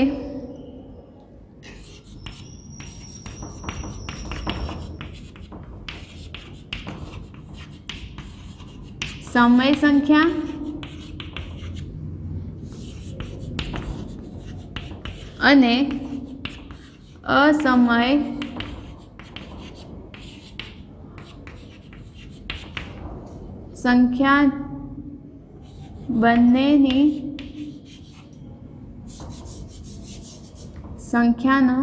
સમય સંખ્યા અને અસમય સંખ્યા બંનેની સંખ્યાનો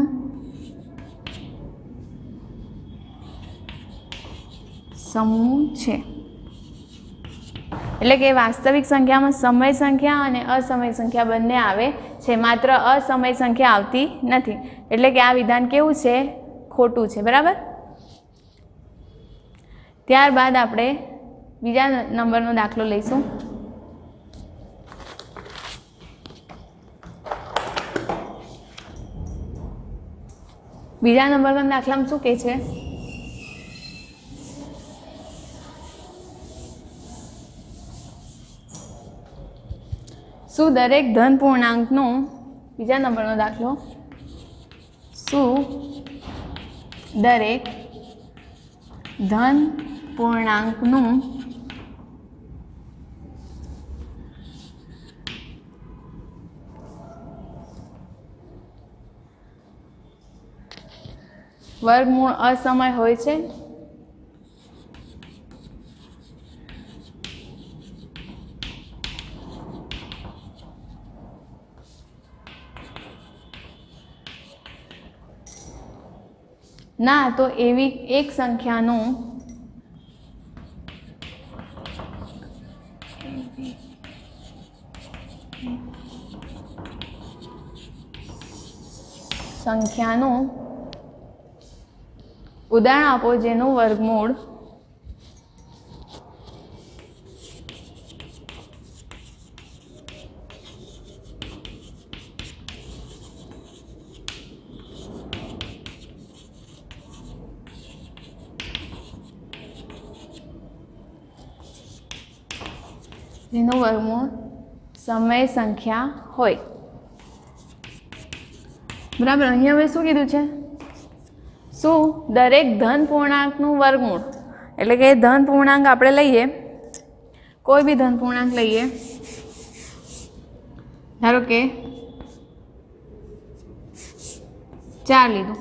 સમૂહ છે। એટલે કે વાસ્તવિક સંખ્યામાં સમય સંખ્યા અને અસમય સંખ્યા બંને આવે છે, માત્ર અસમય સંખ્યા આવતી નથી। એટલે કે આ વિધાન કેવું છે? ખોટું છે। બરાબર? ત્યારબાદ આપણે બીજા નંબરનો દાખલો લઈશું। બીજા નંબરના દાખલામાં શું કહે છે? શું દરેક ધન પૂર્ણાંકનું બીજા નંબરનો દાખલો શું દરેક ધન પૂર્ણાંકનું વર્ગમૂળ અસમય હોય છે? ના, તો એવી એક સંખ્યાનું ઉદાહરણ આપો જેનું વર્ગમૂળ સમય સંખ્યા હોય। બરાબર. અહીંયા હવે શું કીધું છે? શું દરેક ધન પૂર્ણાંકનું વર્ગમૂળ, એટલે કે ધન પૂર્ણાંક આપણે લઈએ, કોઈ બી ધન પૂર્ણાંક લઈએ, ધારો કે 4 લીધું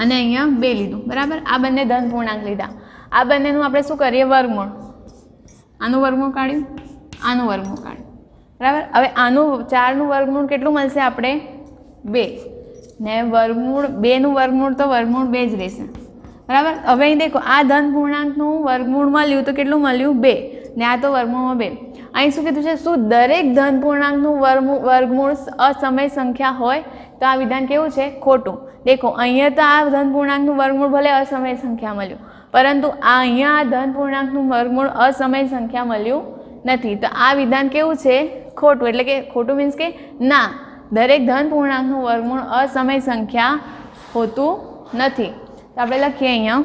અને અહીંયા 2 લીધું, બરાબર. આ બંને ધન પૂર્ણાંક લીધા. આ બંનેનું આપણે શું કરીએ? વર્ગમૂળ. આનું વર્ગમૂળ કાઢ્યું, આનું વર્ગમૂળ કાઢ્યું, બરાબર. હવે આનું 4નું વર્ગમૂળ કેટલું મળશે આપણે? 2. ને વર્ગમૂળ 2નું વર્ગમૂળ તો વર્ગમૂળ 2 જ રહેશે, બરાબર. હવે અહીં દેખો, આ ધન પૂર્ણાંકનું વર્ગમૂળ મળ્યું તો કેટલું મળ્યું? 2. ને આ તો વર્ગમૂળમાં 2. અહીં શું કીધું છે? શું દરેક ધન પૂર્ણાંકનું વર્ગમૂળ અસમય સંખ્યા હોય? તો આ વિધાન કેવું છે? ખોટું. દેખો, અહીંયા તો આ ધન પૂર્ણાંકનું વર્ગમૂળ ભલે અસમય સંખ્યા મળ્યું, પરંતુ અહીંયા આ ધન પૂર્ણાંકનું વર્ગમૂળ અસમય સંખ્યા મળ્યું નથી. તો આ વિધાન કેવું છે? ખોટું. એટલે કે ખોટું મીન્સ કે ના, દરેક ધન પૂર્ણાંકનું વર્ગમૂળ અસમય સંખ્યા હોતું નથી. તો આપણે લખીએ અહીંયા,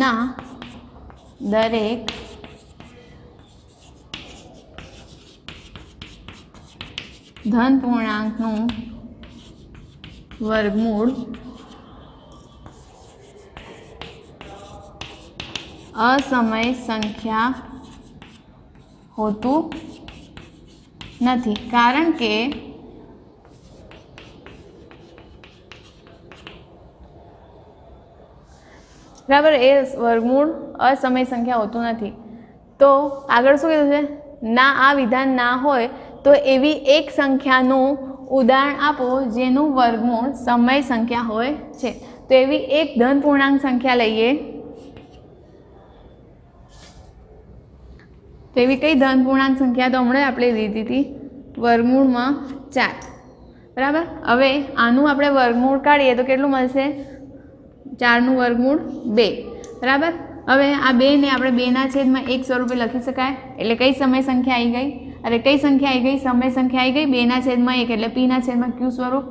ના દરેક ધન પૂર્ણાંકનું વર્ગમૂળ અસમય સંખ્યા હોતું નથી, કારણ કે બરાબર એ વર્ગમૂળ અસમય સંખ્યા હોતું નથી. તો આગળ શું કીધું છે? ના, આ વિધાન ના હોય તો એવી એક સંખ્યાનું ઉદાહરણ આપો જેનું વર્ગમૂળ સમય સંખ્યા હોય છે. તો એવી એક ધન પૂર્ણાંક સંખ્યા લઈએ. તો એવી કઈ ધન પૂર્ણાંક સંખ્યા? તો હમણાં આપણે લીધી હતી વર્ગમૂળમાં 4, બરાબર. હવે આનું આપણે વર્ગમૂળ કાઢીએ તો કેટલું મળશે? 4નું વર્ગમૂળ 2, બરાબર. હવે આ 2 ને આપણે 2/1 સ્વરૂપે લખી શકાય. એટલે કઈ સમય સંખ્યા આવી ગઈ? અરે કઈ સંખ્યા આવી ગઈ? સમય સંખ્યા આવી ગઈ. 2/1 એટલે p/q સ્વરૂપ.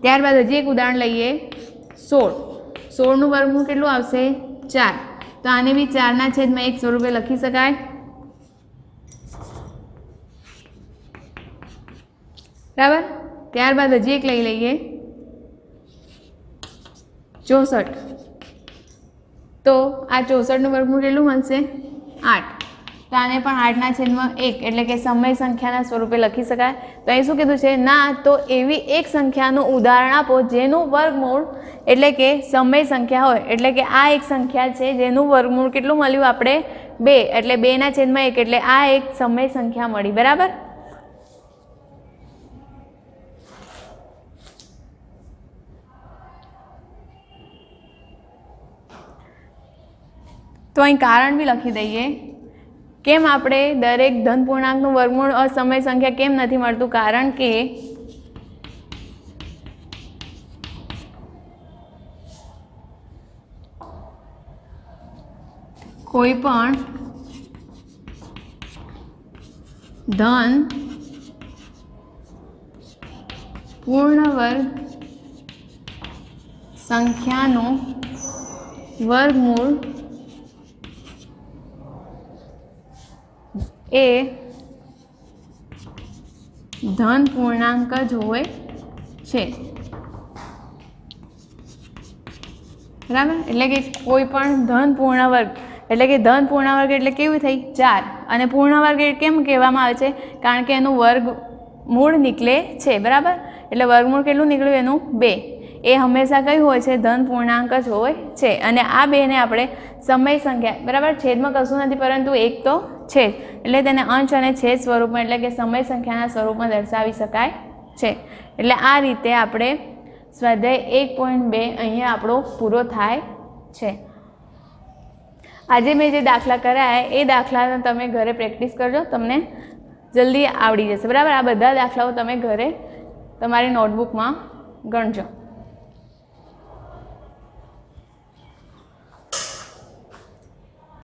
ત્યારબાદ હજી એક ઉદાહરણ લઈએ, 16. 16નું વર્ગમૂળ કેટલું આવશે? 4. તો આને બી 4/1 સ્વરૂપે લખી શકાય, બરાબર. ત્યારબાદ હજી એક લઈ લઈએ, 64. તો આ 64નું વર્ગમૂળ કેટલું મળશે? 8. તો આને પણ 8/1 એટલે કે સમય સંખ્યાના સ્વરૂપે લખી શકાય. તો અહીં શું કીધું છે? ના, તો એવી એક સંખ્યાનું ઉદાહરણ આપો જેનું વર્ગમૂળ એટલે કે સમય સંખ્યા હોય. એટલે કે આ એક સંખ્યા છે જેનું વર્ગમૂળ કેટલું મળ્યું આપણે? 2. એટલે 2/1 એટલે આ એક સમય સંખ્યા મળી, બરાબર. તો અહીં કારણ બી લખી દઈએ, કેમ આપણે દરેક ધન પૂર્ણાંકનું વર્ગમૂળ અસમય સંખ્યા કેમ નથી મળતું? કારણ કે કોઈ પણ ધન પૂર્ણ વર્ગ સંખ્યાનું વર્ગમૂળ એ ધન પૂર્ણાંક જ હોય છે, બરાબર. એટલે કે કોઈ પણ ધન પૂર્ણ વર્ગ, એટલે કે ધન પૂર્ણ વર્ગ એટલે કેવું થઈ? 4. અને પૂર્ણ વર્ગ કેમ કહેવામાં આવે છે? કારણ કે એનું વર્ગમૂળ નીકળે છે, બરાબર. એટલે વર્ગમૂળ કેટલું નીકળ્યું? એનું 2. એ હંમેશા કઈ હોય છે? ધન પૂર્ણાંક જ હોય છે. અને આ 2ને આપણે સમય સંખ્યા, બરાબર, છેદમાં કશું નથી પરંતુ 1 તો છે જ, એટલે તેને અંશ અને છેદ સ્વરૂપમાં એટલે કે સમય સંખ્યાના સ્વરૂપમાં દર્શાવી શકાય છે. એટલે આ રીતે આપણે સ્વાધ્યાય 1.2 અહીંયા આપણો પૂરો થાય છે. આજે મેં જે દાખલા કરાયા એ દાખલા તમે ઘરે પ્રેક્ટિસ કરજો, તમને જલ્દી આવડી જશે, બરાબર. આ બધા દાખલાઓ તમે ઘરે તમારી નોટબુકમાં ગણજો.